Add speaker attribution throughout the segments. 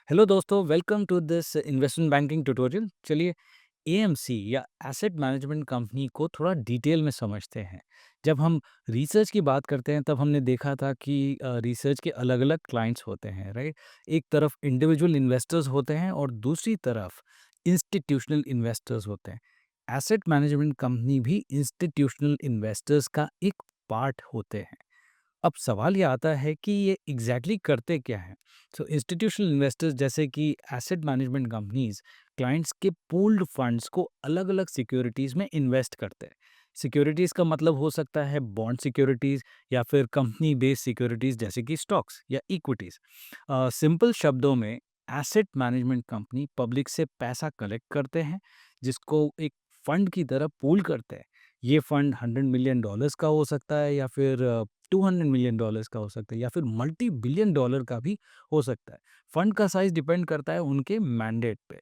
Speaker 1: Hello दोस्तों, welcome to this investment banking tutorial. चलिए AMC या एसेट मैनेजमेंट कंपनी को थोड़ा डिटेल में समझते हैं। जब हम रिसर्च की बात करते हैं तब हमने देखा था कि रिसर्च के अलग-अलग क्लाइंट्स होते हैं, राइट? एक तरफ इंडिविजुअल इन्वेस्टर्स होते हैं और दूसरी तरफ इंस्टीट्यूशनल इन्वेस्टर्स होते हैं। एसेट मैनेजमेंट कंपनी भी इंस्टीट्यूशनल इन्वेस्टर्स का एक पार्ट होते हैं। अब सवाल ये आता है कि ये एग्जैक्टली करते क्या हैं? सो इंस्टीट्यूशनल इन्वेस्टर्स जैसे कि एसेट मैनेजमेंट कंपनीज क्लाइंट्स के पूल्ड फंड्स को अलग-अलग सिक्योरिटीज में इन्वेस्ट करते हैं। सिक्योरिटीज का मतलब हो सकता है बॉन्ड सिक्योरिटीज या फिर कंपनी बेस्ड सिक्योरिटीज जैसे कि स्टॉक्स या इक्विटीज। सिंपल शब्दों में एसेट मैनेजमेंट कंपनी पब्लिक से पैसा कलेक्ट करते हैं जिसको एक फंड की तरह पूल करते हैं। ये फंड $100 मिलियन का हो सकता है या फिर $200 मिलियन का हो सकता है या फिर मल्टी बिलियन डॉलर का भी हो सकता है। फंड का साइज डिपेंड करता है उनके मैंडेट पे।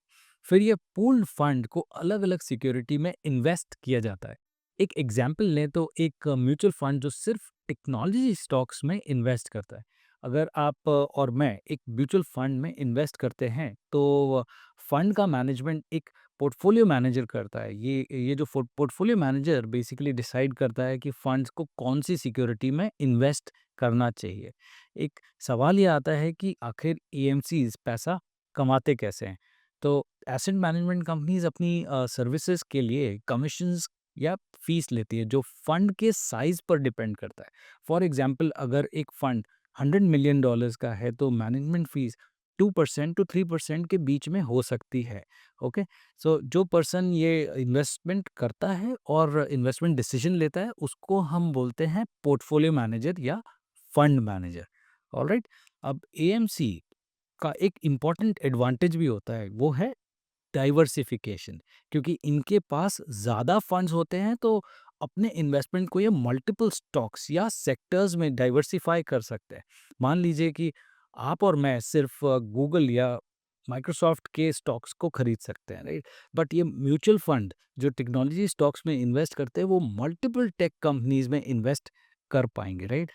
Speaker 1: फिर ये पूल्ड फंड को अलग-अलग सिक्योरिटी में इन्वेस्ट किया जाता है। एक एग्जांपल लें तो एक म्यूचुअल फंड जो सिर्फ टेक्नोलॉजी स्टॉक्स में इन्वेस्ट करता है। अगर आप और मैं एक म्यूचुअल फंड में इन्वेस्ट करते हैं तो फंड का मैनेजमेंट एक पोर्टफोलियो मैनेजर करता है। ये जो पोर्टफोलियो मैनेजर बेसिकली डिसाइड करता है कि फंड्स को कौन सी सिक्योरिटी में इन्वेस्ट करना चाहिए। एक सवाल ये आता है कि आखिर एएमसीज पैसा कमाते कैसे हैं? तो एसेट मैनेजमेंट कंपनीज अपनी सर्विसेज के लिए कमीशंस या फीस लेती है जो फंड के साइज पर डिपेंड करता है। फॉर एग्जांपल अगर एक फंड $100 मिलियन का है तो मैनेजमेंट फीस 2% टू 3% के बीच में हो सकती है। ओके, सो जो पर्सन ये इन्वेस्टमेंट करता है और इन्वेस्टमेंट डिसीजन लेता है उसको हम बोलते हैं पोर्टफोलियो मैनेजर या फंड मैनेजर। ऑलराइट, अब एएमसी का एक इम्पॉर्टेंट एडवांटेज भी होता है, वो है डाइवर्सिफिकेशन। क्योंकि इनके पास ज़्यादा फंड्स होते हैं तो अपने इन्वेस्टमेंट को ये मल्टीपल स्टॉक्स या सेक्टर्स में डाइवर्सिफाई कर सकते हैं। मान लीजिए कि आप और मैं सिर्फ गूगल या माइक्रोसॉफ्ट के स्टॉक्स को खरीद सकते हैं, राइट? बट ये म्यूचुअल फंड जो टेक्नोलॉजी स्टॉक्स में इन्वेस्ट करते हैं वो मल्टीपल टेक कंपनीज में इन्वेस्ट कर पाएंगे, राइट?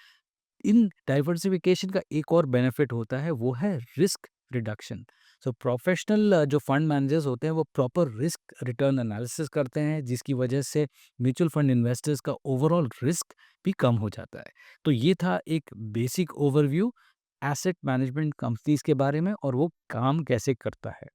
Speaker 1: इन डाइवर्सिफिकेशन का एक और बेनिफिट होता है, वो है रिस्क रिडक्शन। सो प्रोफेशनल जो फंड मैनेजर्स होते हैं वो प्रॉपर रिस्क रिटर्न एनालिसिस करते हैं जिसकी वजह से म्यूचुअल फंड इन्वेस्टर्स का ओवरऑल रिस्क भी कम हो जाता है। तो ये था एक basic overview asset management companies के बारे में और वो काम कैसे करता है।